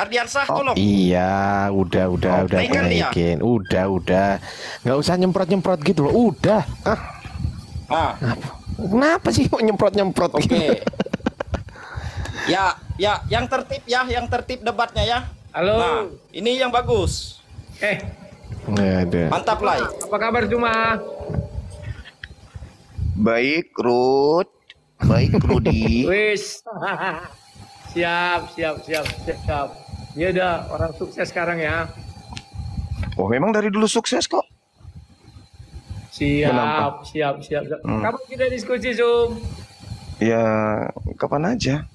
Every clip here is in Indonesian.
Ardiansah, Oh tolong. iya, udah aku Pegang dia. naikin. Udah. Nggak usah nyemprot-nyemprot gitu loh. Udah. Ah, Kenapa sih kok nyemprot-nyemprot oke. gitu? Ya, yang tertib debatnya ya. Halo. Nah, ini yang bagus. Nggak ada. Mantap, Lai. Apa kabar Cuma? Baik, Ruth. Baik, Rudi. Wis. Siap. Dia udah orang sukses sekarang ya. Oh, memang dari dulu sukses kok. Kenapa? Siap. Kamu kita diskusi, Zoom. Ya, kapan aja.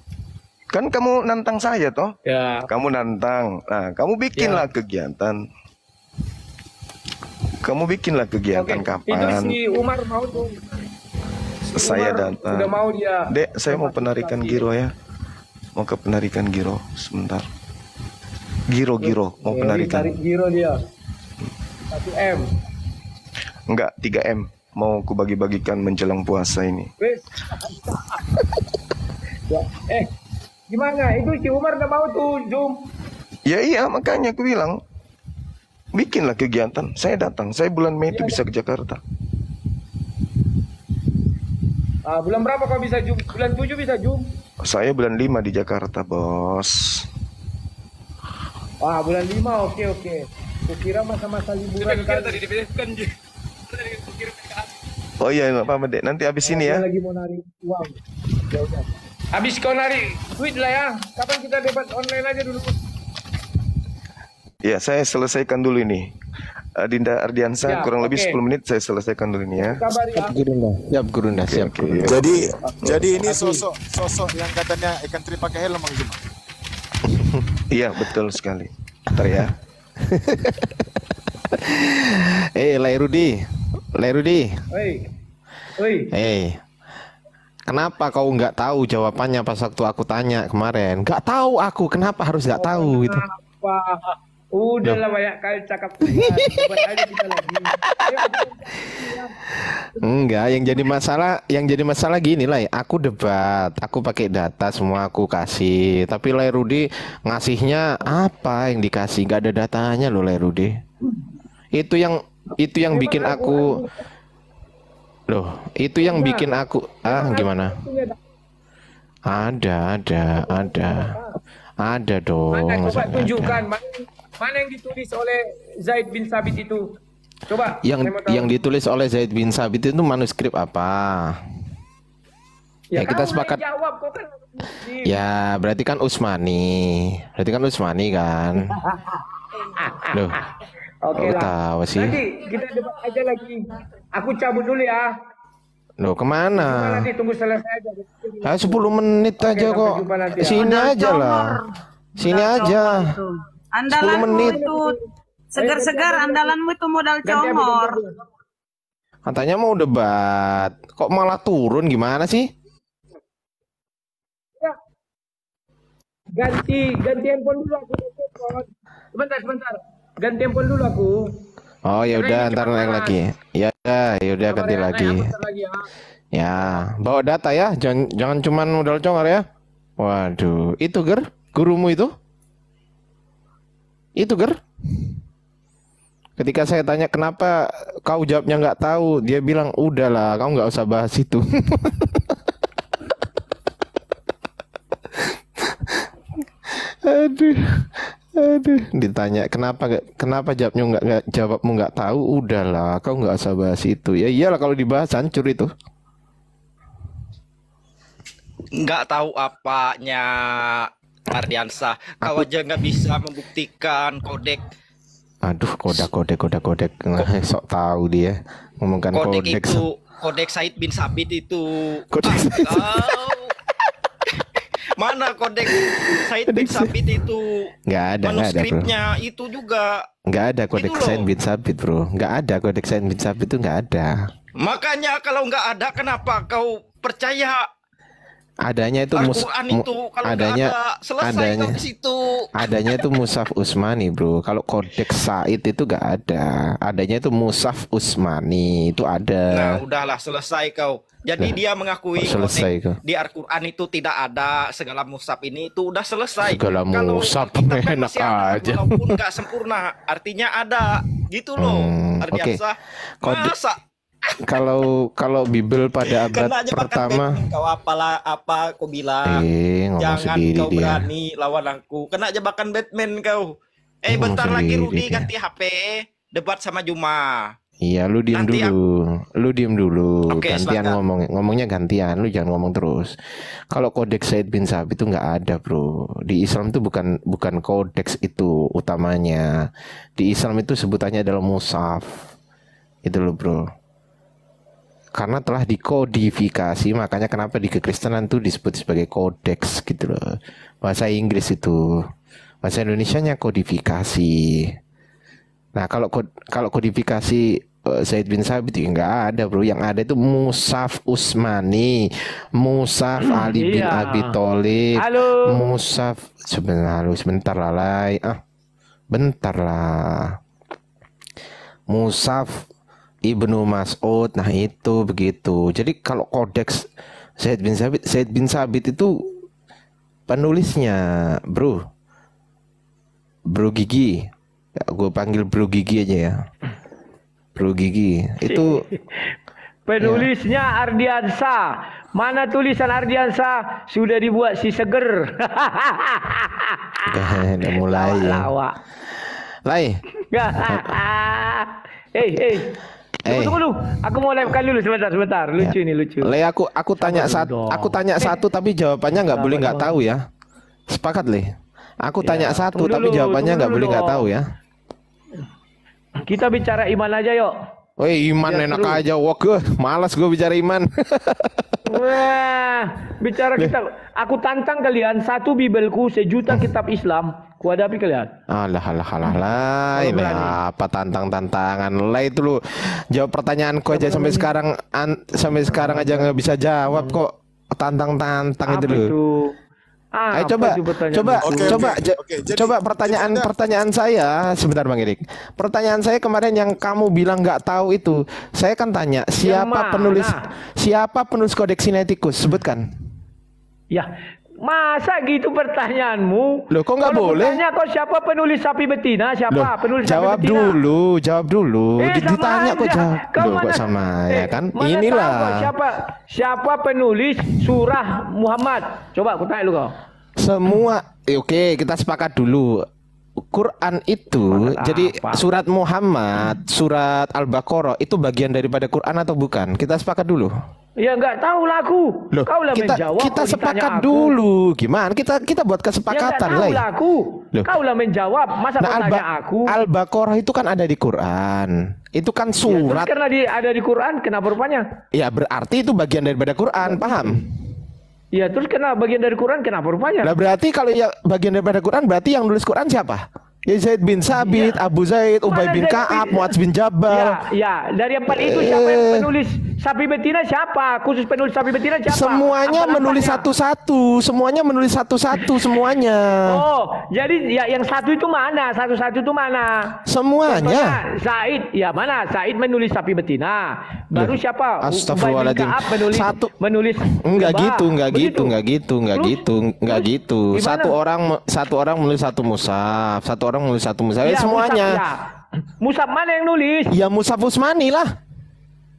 Kan kamu nantang saya toh. Ya. Kamu nantang. Nah, kamu bikinlah kegiatan. Kamu bikinlah kegiatan Itu kapan? si Umar mau tuh. Saya Umar datang. udah mau dia. Dek, saya mau penarikan giro ya. Mau ke penarikan giro sebentar. Giro, mau penarikan. Tarik giro dia. 1 M. Enggak, 3 M. Mau ku bagi-bagikan menjelang puasa ini. Wis. Ya. Gimana? Itu si Umar udah mau tuh, Zoom. Ya iya, makanya aku bilang bikinlah kegiatan. Saya datang. Saya bulan Mei itu bisa ke Jakarta. Bulan berapa kau bisa Zoom? Bulan 7 bisa Zoom. Saya bulan 5 di Jakarta, Bos. Bulan 5 oke. Kukira masa-masa liburan kan. Oh iya, nggak apa-apa, Dek. Nanti habis ini ya. Dia lagi mau narik uang. Ya udah. Habis kau narik duit lah ya. Kapan kita debat online aja dulu? Ya, saya selesaikan dulu ini. Dinda Ardiansah, Ya, kurang lebih oke. 10 menit saya selesaikan dulu ini ya. Kabar ya. Siap Gurunda, siap Oke. Gurunda. Jadi ini sosok yang katanya ikan teri pakai helm Bang Juma. Iya, betul sekali. Ntar ya. Lai Rudi. Oi. Kenapa kau nggak tahu jawabannya pas waktu aku tanya kemarin? Nggak tahu aku, kenapa harus nggak tahu gitu? Apa? Udah lah banyak kali cakap. Debat aja kita lagi. Enggak, yang jadi masalah gini lah. Aku debat, aku pakai data semua aku kasih. Tapi Lai Rudi ngasihnya apa yang dikasih? Nggak ada datanya loh Lai Rudi. Itu yang bikin aku itu yang bikin aku gimana? Ada dong. Mana coba Masa nggak tunjukkan ada? mana yang ditulis oleh Zaid bin Sabit itu. Coba. saya mau tahu. Yang ditulis oleh Zaid bin Sabit itu manuskrip apa? Ya, kita kamu sepakat. yang jawab kok kan. Ya, berarti kan Usmani kan? Loh, Oke kok lah. tahu sih? Nanti kita debat aja lagi. Aku cabut dulu ya. Loh, kemana? Nanti tunggu selesai aja. 10 menit Oke, aja sampai kok. jumpa nanti ya. Sini aja lah. Sini aja. 10 Andalanmu menit. itu segar-segar, andalanmu itu modal Ganti habis congor. Katanya mau debat. Kok malah turun gimana sih? Ganti handphone dulu aku. Sebentar. Ganti handphone dulu aku. Oh ya udah, Karena ini ntar cepat naik banget. lagi. Ya udah ganti Kabar ya, lagi. bentar lagi ya. Ya, bawa data ya. Jangan cuman modal congor ya. Waduh, itu gurumu itu? Itu ketika saya tanya kenapa kau jawabnya nggak tahu, dia bilang udahlah, kau nggak usah bahas itu. Aduh, ditanya kenapa jawabmu nggak tahu, udahlah, kau nggak usah bahas itu. Ya iyalah, kalau dibahas hancur itu. Nggak tahu apanya Ardiansah. Kau aja nggak bisa membuktikan kodek. Aduh, kodek. Sok tahu dia ngomongkan Kodek kodek. itu, kodek Said bin Sabit itu. Kodek Said. Mana kodek Said bin Sabit itu? Nggak ada, bro. Manuskripnya itu juga. Nggak ada kodek Itu loh. Said bin Sabit, bro. Nggak ada kodek Said bin Sabit itu, nggak ada. Makanya kalau nggak ada, kenapa kau percaya Adanya itu Al-Quran itu? Kalau nggak ada, selesai kau di situ. Adanya itu Mushaf Utsmani, bro. Kalau Kodeks Said itu gak ada. Adanya itu Mushaf Utsmani itu ada. Nah, udahlah selesai kau. Jadi dia mengakui selesai kau. di Al-Quran itu tidak ada segala mushaf ini, itu udah selesai. Segala Kalau mushaf kita kan enak masih ada, aja. walaupun nggak sempurna, artinya ada gitu loh. Oke. Ardiansa, Kode- masa Kalau Bible pada abad kena aja makan pertama, Batman, kau apa kau bilang? ngomong Jangan sendiri kau dia. berani lawan aku. Kena jebakan Batman kau. Ngomong Bentar lagi sendiri Rudi dia. ganti HP, debat sama Juma. Iya, lu diem Nanti dulu. Lu diem dulu. Oke, Gantian silakan. ngomongnya gantian. Lu jangan ngomong terus. Kalau kodeks Said bin Sabit itu nggak ada, bro. Di Islam itu bukan kodeks itu utamanya. Di Islam itu sebutannya adalah mushaf. Itu loh, bro. Karena telah dikodifikasi, makanya kenapa di kekristenan itu disebut sebagai kodeks gitu loh. Bahasa Inggris itu. Bahasa Indonesianya kodifikasi. Nah, kalau kodifikasi Said bin Sabit itu nggak ada, bro. Yang ada itu Mushaf Utsmani, Mushaf Ali bin Iya. Abi Thalib, Halo. Mushaf sebentar lah, Lai. Bentar lah. Mushaf Ibnu Mas'ud, nah itu begitu. Jadi kalau kodeks Said bin Sabit itu penulisnya, bro Gigi. Ya, gue panggil Bro Gigi aja ya. Bro Gigi itu Penulisnya Ardiansa. Mana tulisan Ardiansa? Sudah dibuat si Seger. udah mulai ya. Lawak. Lai, Tunggu dulu. Aku mau live dulu sebentar. Lucu ini lucu. Le, aku tanya dong. aku tanya satu tapi jawabannya nggak boleh nggak tahu ya. Sepakat, Le? Aku tanya satu tunggu tapi dulu, jawabannya tunggu nggak boleh dulu nggak dong. tahu ya. Kita bicara iman aja yuk. Woi, iman Biar enak seru. aja. Wah, malas gue bicara iman. Wah, bicara kita. Aku tantang kalian satu Bibelku 1 juta kitab Islam. Ku hadapi kalian. Alah. Ini berani. apa tantang-tantangan. Lah itu lu jawab pertanyaanku aja sampai sekarang aja nggak bisa jawab kok. Tantang-tantang Apa itu lu. itu? Ayo Apa coba itu pertanyaan? Oke. Jadi- Coba jadi pertanyaan saya sebentar Bang Erik. Pertanyaan saya kemarin yang kamu bilang nggak tahu itu, saya kan tanya siapa mana? penulis Kodeks Sinaiticus, sebutkan. Ya, masa gitu pertanyaanmu? Loh, kok nggak Kalau boleh? Tanya kok siapa penulis sapi betina? Siapa Loh, penulis jawab sapi betina? jawab dulu. sama Ditanya kok aja. jawab. Kau Loh, kok sama ya kan? mana Inilah. tahu kok siapa penulis surah Muhammad? Coba aku tanya lu kau. Semua, oke, kita sepakat dulu. Quran itu, Sepakat jadi apa? surat Muhammad, surat Al-Baqarah itu bagian daripada Quran atau bukan? Kita sepakat dulu. Ya nggak tahu lah aku. Loh, Kau lah kita menjawab. kita kau ditanya sepakat aku. dulu. Gimana? Kita buat Ya nggak kesepakatan tahu lah. lah aku. Loh. Kau lah menjawab. Masa kau tanya aku? Al-Baqarah itu kan ada di Quran. Itu kan Ya, terus surat. karena ada di Quran, kenapa rupanya? Ya berarti itu bagian daripada Quran, paham? Ya terus kenapa bagian dari Quran, kenapa rupanya? Lah berarti kalau yang bagian daripada Quran berarti yang nulis Quran siapa? Ya Zaid bin Sabit, Abu Zaid, Ubay Mana bin Zaid Ka'ab, bin- Mu'adz bin Jabal. Ya, dari empat itu siapa yang penulis sapi betina siapa? Khusus penulis sapi betina siapa? Semuanya Apa menulis latarnya? satu-satu, semuanya. Oh, jadi ya yang satu itu mana? Satu-satu itu mana? Semuanya. Contohnya, Said, ya mana? Said menulis sapi betina. Baru Loh, siapa? astagfirullahaladzim. Ubay bin Ka'ab menulis Enggak lebah. gitu, enggak Begitu. enggak Terus? gitu. Gimana? Satu orang menulis satu mushaf, satu orang menulis satu mushaf. Ya, Semuanya. Musab mana yang nulis? Ya Mushaf Utsmani lah.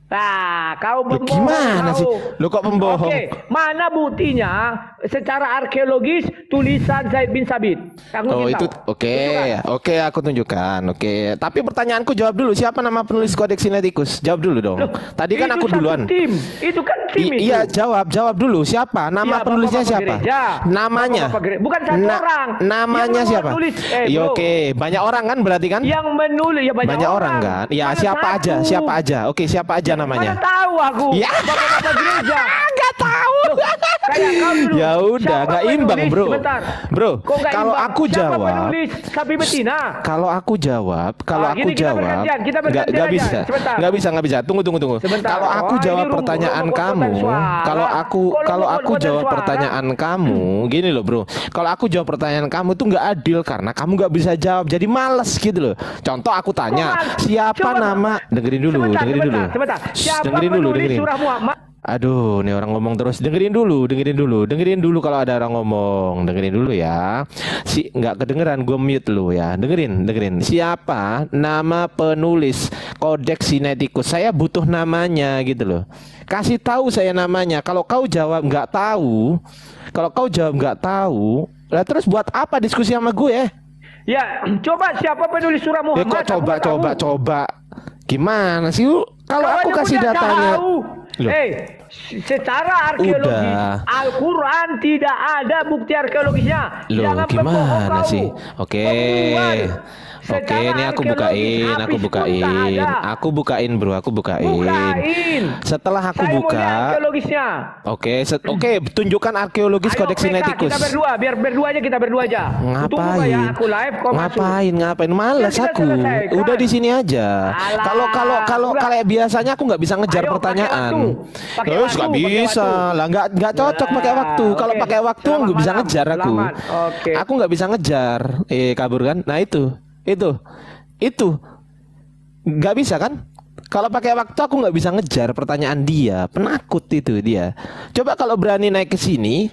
Nah, kau Loh, pembohong. gimana kau. sih? Lo kok pembohong? Oke, mana buktinya secara arkeologis tulisan Zaid bin Sabit? Aku Oh ingin itu tahu. oke, Tunjukkan. oke aku tunjukkan. Oke, tapi pertanyaanku jawab dulu. Siapa nama penulis Kodeks Sinaiticus? Jawab dulu dong. Loh, Tadi kan itu aku satu duluan. Tim. Itu kan tim itu. Iya, jawab dulu. Siapa? Nama Iya, penulisnya Bapak-bapak siapa? gereja. Namanya? Bapak-bapak gereja. Bukan satu orang. Namanya Yang siapa? menulis, Iya, bro. oke, banyak orang kan berarti kan? Yang menulis ya Banyak orang kan? Ya Mana siapa satu? aja? Siapa aja? Oke, siapa aja namanya? Mana tahu aku. Ya. Bapak-bapak gereja. Nggak tahu. Kayak kau dulu. Ya udah, Siapa nggak imbang, penulis? bro. Sebentar. Bro, Kok nggak kalau imbang? aku Siapa jawab, penulis sapi betina? Kalau aku jawab, gini, kita bergantian, nggak aja. bisa, Sebentar. nggak bisa. Tunggu. Sebentar. Kalau aku Oh, jawab ini pertanyaan rumput kamu, kamu, suara. kalau aku pemotongan jawab suara. pertanyaan kamu, gini loh bro. Kalau aku jawab pertanyaan kamu tuh nggak adil karena kamu nggak bisa jawab, jadi males gitu loh. Contoh aku tanya, siapa nama? Dengerin dulu, dengerin dulu. Sebentar. Siapa Dengerin dulu, penulis dengerin. surah Muhammad? Aduh, nih orang ngomong terus. Dengerin dulu kalau ada orang ngomong. Dengerin dulu ya. Nggak kedengeran, gue mute lu ya. Dengerin. Siapa nama penulis Kodeks Sinaiticus? Saya butuh namanya gitu loh. Kasih tahu saya namanya. Kalau kau jawab nggak tahu, lah terus buat apa diskusi sama gue? Ya, coba siapa penulis surah Ya Muhammad? kok coba. Gimana sih? Kalau aku Kawannya kasih udah datanya. tahu. Loh. Secara arkeologis Udah. Al-Quran tidak ada bukti arkeologisnya. Loh, Jangan gimana berbohong kau. sih? Oke. Pembunuhan. Oke, Secara ini aku arkeologis, bukain. Hafiz pun tak ada. Aku bukain, bro. Bukain. Setelah aku Saya mau lihat buka, arkeologisnya. Oke, tunjukkan arkeologis Ayo, Kodeks PK, Sinaiticus. kita berdua, biar berdua aja, kita berdua aja. Tunggu Ngapain? ya, aku live, kau masuk. Ngapain? Males Ya, kita aku. selesaikan. Udah di sini aja. Alah, Kalau udah. kayak biasanya aku nggak bisa ngejar Ayo, pertanyaan. pakai Terus waktu, nggak pakai bisa waktu. lah, nggak cocok pakai waktu. Kalau oke. pakai waktu Selamat nggak bisa malam. ngejar aku. Selamat. Oke. Aku nggak bisa ngejar. Kabur kan? Nah itu nggak bisa kan? Kalau pakai waktu aku nggak bisa ngejar pertanyaan dia. Penakut itu dia. Coba kalau berani naik ke sini,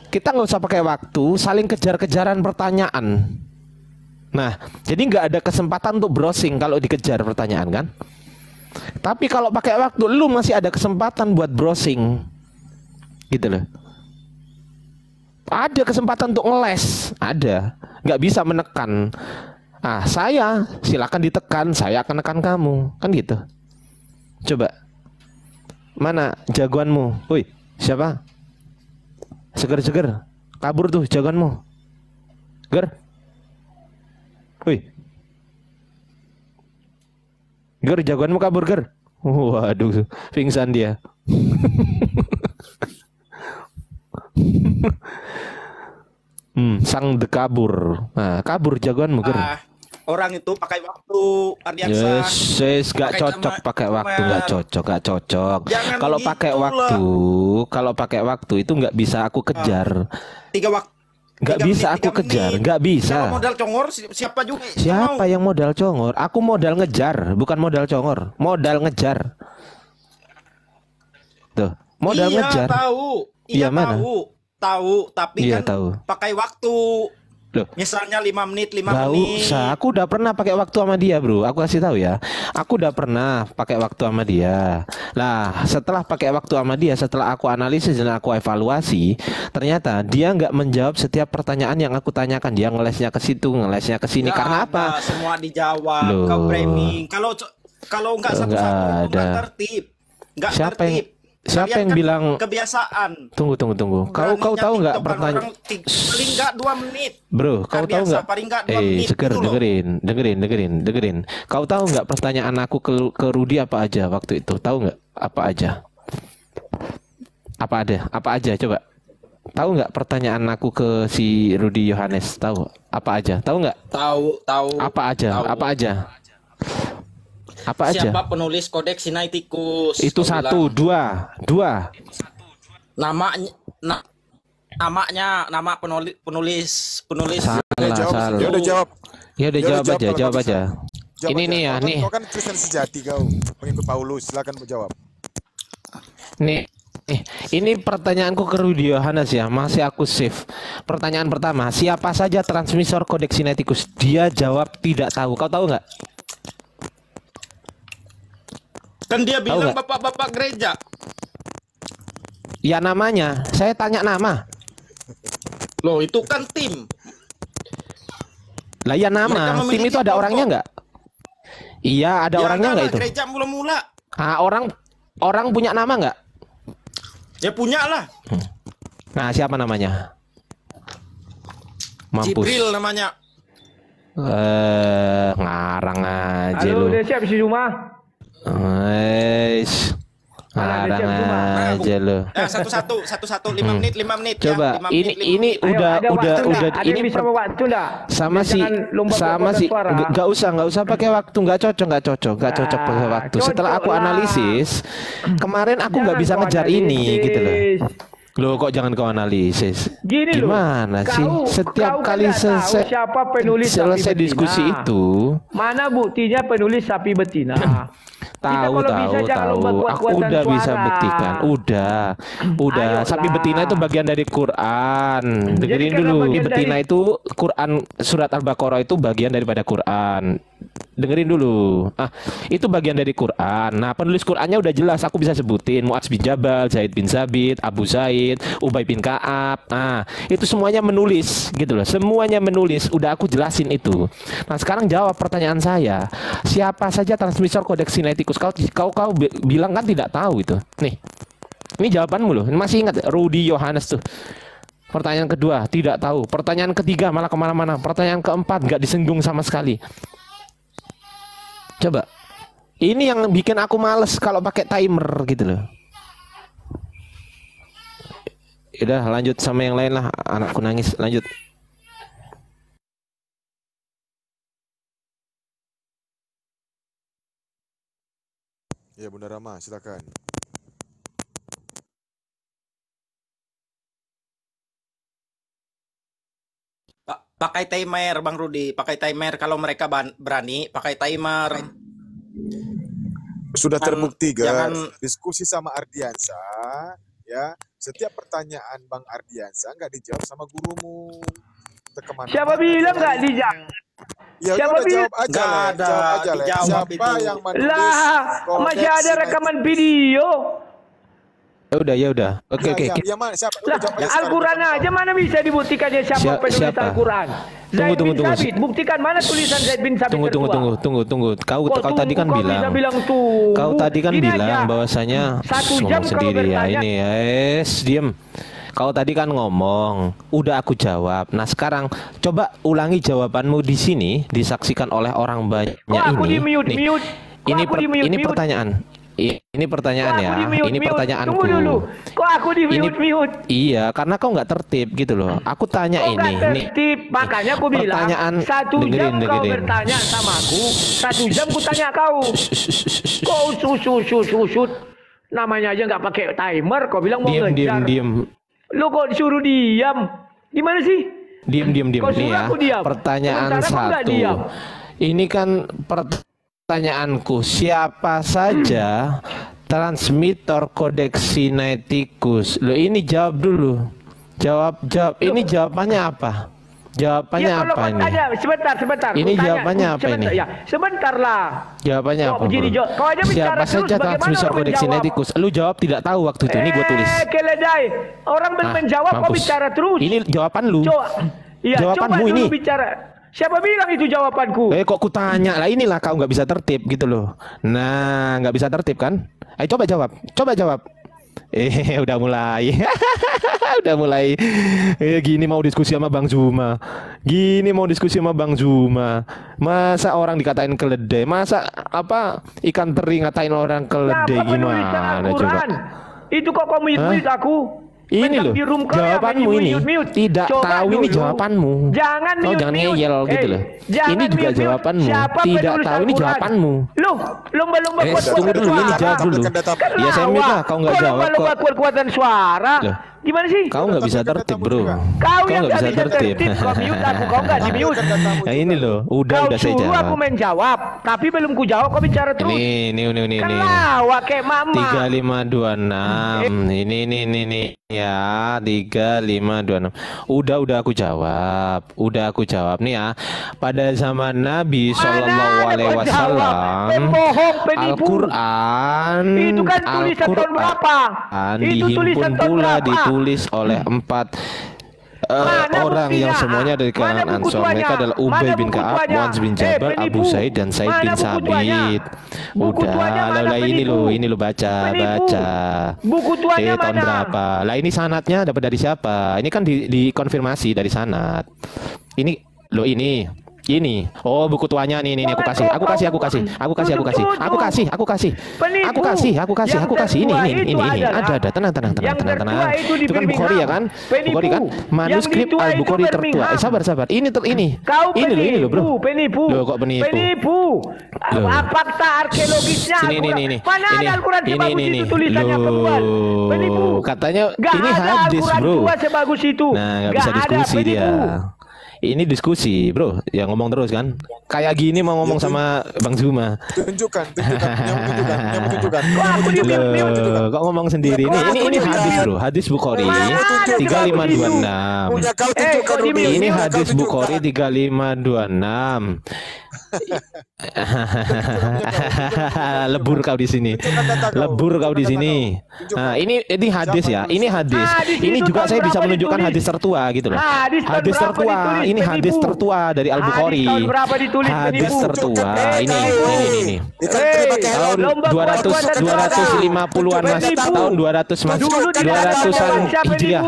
kita nggak usah pakai waktu, saling kejar-kejaran pertanyaan. Nah, jadi nggak ada kesempatan untuk browsing kalau dikejar pertanyaan kan? Tapi kalau pakai waktu, lu masih ada kesempatan buat browsing, gitu loh. Ada kesempatan untuk ngeles, ada. Nggak bisa menekan. Saya silakan ditekan, saya akan nekan kamu, kan gitu. Coba, mana jagoanmu? Woi, siapa? Seger, kabur tuh jagoanmu. Ger, woi, Ger, jagoanmu kabur, Ger. Waduh, pingsan dia. Sang dekabur. Nah, kabur jagoanmu, Ger. Orang itu pakai waktu Ardiaksa. Yes, gak cocok pakai waktu, gak cocok. Jangan Kalau gitu pakai waktu, itu nggak bisa aku kejar. 3 waktu. Nggak 3 bisa menit, aku 3 kejar, menit. nggak bisa. Kalau modal congor siapa juga? Siapa yang modal congor? Aku modal ngejar, bukan modal congor. Modal ngejar. Tuh, modal Iya, ngejar. tahu. Iya, mana? Tahu, tapi Iya, kan tahu. pakai waktu. Loh. Misalnya 5 menit, 5 Gak menit. usah, aku udah pernah pakai waktu sama dia, bro. Aku kasih tahu ya. Aku udah pernah pakai waktu sama dia. Lah, setelah pakai waktu sama dia, setelah aku analisis dan aku evaluasi, ternyata dia nggak menjawab setiap pertanyaan yang aku tanyakan. Dia ngelesnya ke situ, ngelesnya ke sini. Nggak Karena ada, apa? Semua dijawab. Loh. Kau framing. Kalau nggak Nggak satu-satu itu ada. nggak tertib. Nggak Siapa tertib. yang- siapa Kalian yang kan bilang? kebiasaan? Tunggu. Kau Beraninya tahu nggak TikTokan pertanyaan? orang paling nggak 2 menit. Bro, kau tahu nggak? Paling nggak 2 menit. Seger, gitu loh. dengerin. Kau tahu nggak pertanyaan aku ke Rudi apa aja waktu itu? Tahu nggak? Apa aja? Apa aja? Coba. Tahu nggak pertanyaan aku ke si Rudi Yohanes? Tahu? Apa aja? Tahu nggak? Tahu. Apa aja? Tahu. Apa aja? Siapa penulis Kodeks Sinaiticus? Itu Kau satu, bilang. dua. Nama penulis. Salah. Dia udah jawab. Ya udah Dia jawab udah aja. jawab kalau Ini Jawab nih aja. ya, Kau nih. Kau kan Kristen sejati kau, pengikut Paulus. Silakan menjawab. Nih, ini pertanyaanku ke Rudi Yohanes ya, masih aku save. Pertanyaan pertama, siapa saja transmisor Kodeks Sinaiticus? Dia jawab tidak tahu. Kau tahu nggak? Kan dia bilang nggak? bapak-bapak gereja. Ya namanya, saya tanya nama. Loh, itu kan tim. Lah ya Mereka nama, tim memiliki itu ada kelompok. orangnya nggak? Iya, ada orangnya nggak itu? Gereja mula-mula. Orang punya nama nggak? Ya punya lah. Nah, siapa namanya? Mampus. Jibril namanya. Ngarang aja Halo, lu. udah siap si Zuma? Mana ada Larang jam cuma? aja lo. Satu-satu 5 menit Coba ya. 5 menit, 5 ini menit. Ayo, udah ada waktu nggak? Ada ini yang bisa bawa waktu enggak? sama Jangan si lomba sama berkotak si suara. nggak usah pakai waktu, nggak cocok pakai waktu. Setelah cocok aku lah. analisis kemarin aku nggak Jangan bisa kau ngejar ini gitu loh. analisis. Loh kok jangan kau analisis? Gini loh, Gimana sih? Setiap kau kali kan nggak tahu siapa penulis selesai sapi diskusi betina. itu, Mana buktinya penulis sapi betina? tahu aku udah bisa buktikan, udah Ayolah. sapi betina itu bagian dari Quran. Dengerin karena dulu, bagian betina dari- itu Quran, surat Al-Baqarah itu bagian daripada Quran. Dengerin dulu. Itu bagian dari Quran. Nah, penulis Qurannya udah jelas, aku bisa sebutin Mu'adz bin Jabal, Zaid bin Sabit, Abu Zaid, Ubay bin Ka'ab. Itu semuanya menulis gitu loh. Semuanya menulis, udah aku jelasin itu. Nah, sekarang jawab pertanyaan saya. Siapa saja transmisor kodeks Sinaiticus? Kau bilang kan tidak tahu itu. Nih. Ini jawabanmu loh. Masih ingat Rudy Yohanes tuh. Pertanyaan kedua, tidak tahu. Pertanyaan ketiga malah kemana-mana. Pertanyaan keempat nggak disinggung sama sekali. Coba, ini yang bikin aku males kalau pakai timer gitu loh. Udah lanjut sama yang lain lah, anakku nangis, lanjut. Ya Bunda Rama, silakan. Pakai timer Bang Rudi, pakai timer kalau mereka berani, pakai timer. Sudah terbukti guys, jangan- diskusi sama Ardiansa, ya. Setiap pertanyaan Bang Ardiansa nggak dijawab sama gurumu. Siapa bilang nggak dijawab? Ya Siapa udah bilang? jawab aja, Nggak Le. ada, Jawab aja, Le. dijawab Siapa itu. yang menulis Lah, kodeks masih ada Sinaiticus? rekaman video. Ya udah. Oke. Ya, mana? Siapa? Udah Lah, jawab aja sekarang. Al-Quran aja mana bisa dibuktikannya siapa penulis Siapa? Al-Quran? Zaid Tunggu. bin Sabit, buktikan mana tulisan Zaid bin Sabit tertua? Tunggu. Kau Kok tadi kan tunggu, kau bisa bilang tunggu? Kau tadi kan Gini bilang aja. bahwasanya 1 jam ngomong kalau sendiri ya bertanya. ini. Diem. Kau tadi kan ngomong, udah aku jawab. Nah, sekarang coba ulangi jawabanmu di sini, disaksikan oleh orang banyak Kok aku ini. di-mute? Nih, Kok aku di-mute? ini pertanyaan. Ini pertanyaan Kok ya. aku di-mute? Ini pertanyaanku. Tunggu dulu. Kok aku di Ini mute? iya, karena kau nggak tertib gitu loh. Aku tanya Kok ini, nggak nih. tertib? Makanya aku bilang Pertanyaan 1 jam kau dengerin. bertanya sama aku, 1 jam ku tanya kau. Kau susut. Namanya aja nggak pakai timer, kau bilang mau ngejar. Diem. Lu kok disuruh diam? Gimana sih? Diem Kau nih suruh ya. aku diam. Pertanyaan Sementara kau nggak diam. Ini kan pertanyaanku, siapa saja transmitter kodeks Sinaiticus? Lo ini jawab dulu. Jawab. Ini jawabannya apa? Jawabannya Ya, kalau apa kau ini? tanya, sebentar. Ini Kau tanya, jawabannya apa sebentar, ini? Ya, sebentar lah. Jawabannya Kok apa? begini, Bro? Jo? Kau aja bicara Siapa terus, saja bagaimana transmitter orang kodeks menjawab? Sinaiticus? Lu jawab tidak tahu waktu itu. Ini gue tulis. Keledai. Orang belum Ah, menjawab, kau mampus. bicara terus. Ini jawaban lu. Iya, Jawabanmu coba dulu ini. bicara. Siapa bilang itu jawabanku? Kok ku tanya lah, inilah kau nggak bisa tertib gitu loh. Nah, nggak bisa tertib kan? Ayo coba jawab. Udah mulai. Udah mulai. Gini mau diskusi sama Bang Zuma. Masa orang dikatain keledai? Masa ikan teri ngatain orang keledai? Siapa penulisan Gimana Al-Quran? coba? Itu kok kau mute aku? Ini Mentang loh di room kau ya, jawabanmu main ini. mute. Tidak Coba tahu ini dulu. jawabanmu. Jangan Kau jangan ngeyel gitu loh. Ini juga jawabanmu. Tidak tahu ini jawabanmu. Lu lomba-lomba Tunggu dulu, ini jawab dulu. Ya saya minta kau nggak jawab lomba kok. kekuatan suara. Loh. Gimana sih? Kau nggak bisa tertib bro. Kau yang nggak nggak bisa tertib. Kau mute aku, kau nggak di mute. Nah ini loh, udah Kau saya suruh jawab. aku menjawab, tapi belum ku jawab kau bicara terus. Ini. Kan lawak kayak mama. 3526. Ini ya 3526. Udah aku jawab nih ya. Pada zaman Nabi Shallallahu Alaihi Wasallam, Pembohong, penipu. Al-Quran Itu kan tulisan tahun berapa? Itu tulisan dihimpun tahun pula berapa? ditulis oleh 4 Mana orang buktinya? yang semuanya dari Mana kalangan buku Ansor. tuanya? Mereka adalah Ubay Mana bin buku Ka'ab, tuanya? Mu'adz bin Jabal, Abu Penipu. Said dan Said Mana bin buku tuanya? Sabit. Buku tuanya mana Udah, penipu? ini lo baca. Penipu. Buku tuanya Tahun mana? berapa? Lah ini sanatnya dapat dari siapa? Ini kan dikonfirmasi dari sanat. Ini Ini. Oh, buku tuanya nih aku kasih. Aku kasih. Ini. Ada. Tenang. Itu kan Bukhari ya kan? Bukhari kan? Manuskrip Al-Bukhari tertua. Sabar. Ini loh, Bro. Penipu. Loh, kok penipu? Loh. Fakta arkeologisnya. Ini. Mana ada Al-Quran sebagus itu tulisannya perempuan? Penipu. Katanya Gak ini ada hadis, Al-Quran Bro. tua sebagus itu. Nah, nggak bisa diskusi dia. Ini diskusi, Bro. Ya ngomong terus kan. Kayak gini mau ngomong sama Bang Zuma. Tunjukkan. Yang menunjukkan. Loh, kok ngomong sendiri? Ini hadis, Bro. Hadis Bukhari 3526. Punya kau tunjukkan dulu. Ini hadis Bukhari 3526. Lebur kau di sini. Nah, ini hadis ya. Ini hadis. Ini juga saya bisa menunjukkan hadis tertua gitu loh. Hadis tertua. Ini hadis tertua dari Al-Bukhari. Hadis tertua. Ini. Tahun 250-an Mas. Tahun 200 Mas. 200-an Hijriah.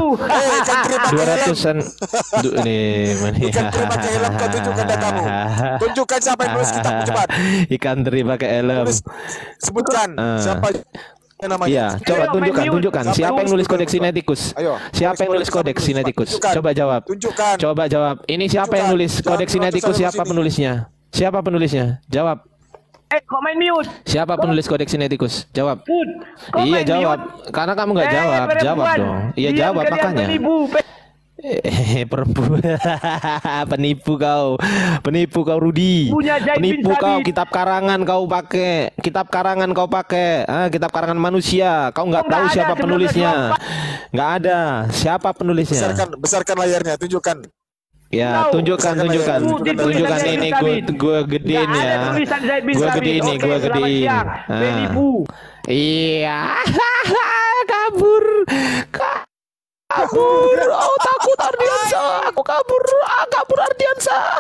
200-an. Tunjukkan siapa yang nulis kitab cepat. Ikan teri pakai helm. Sebutkan siapa namanya. Iya, coba tunjukkan. Siapa yang nulis Kodeks Sinaiticus? Ayo. Siapa yang nulis Kodeks Sinaiticus? Coba jawab. Tunjukkan. Coba jawab. Ini siapa yang nulis Kodeks Sinaiticus? Siapa penulisnya? Jawab. Kok main mute? Siapa penulis Kodeks Sinaiticus? Jawab. Iya, jawab. Karena kamu nggak jawab. Jawab dong. Iya, jawab makanya. Perempuan. Penipu kau Rudi. Penipu kau. Kitab karangan kau pakai. Kitab karangan manusia. Kau nggak tahu siapa penulisnya. Nggak ada. Siapa penulisnya? Besarkan layarnya. Tunjukkan. Ya, tunjukkan ini gue gedein ya. Gue gedein. Iya. Kabur. Oh, takut Ardiansa. Aku kabur Ardiansa.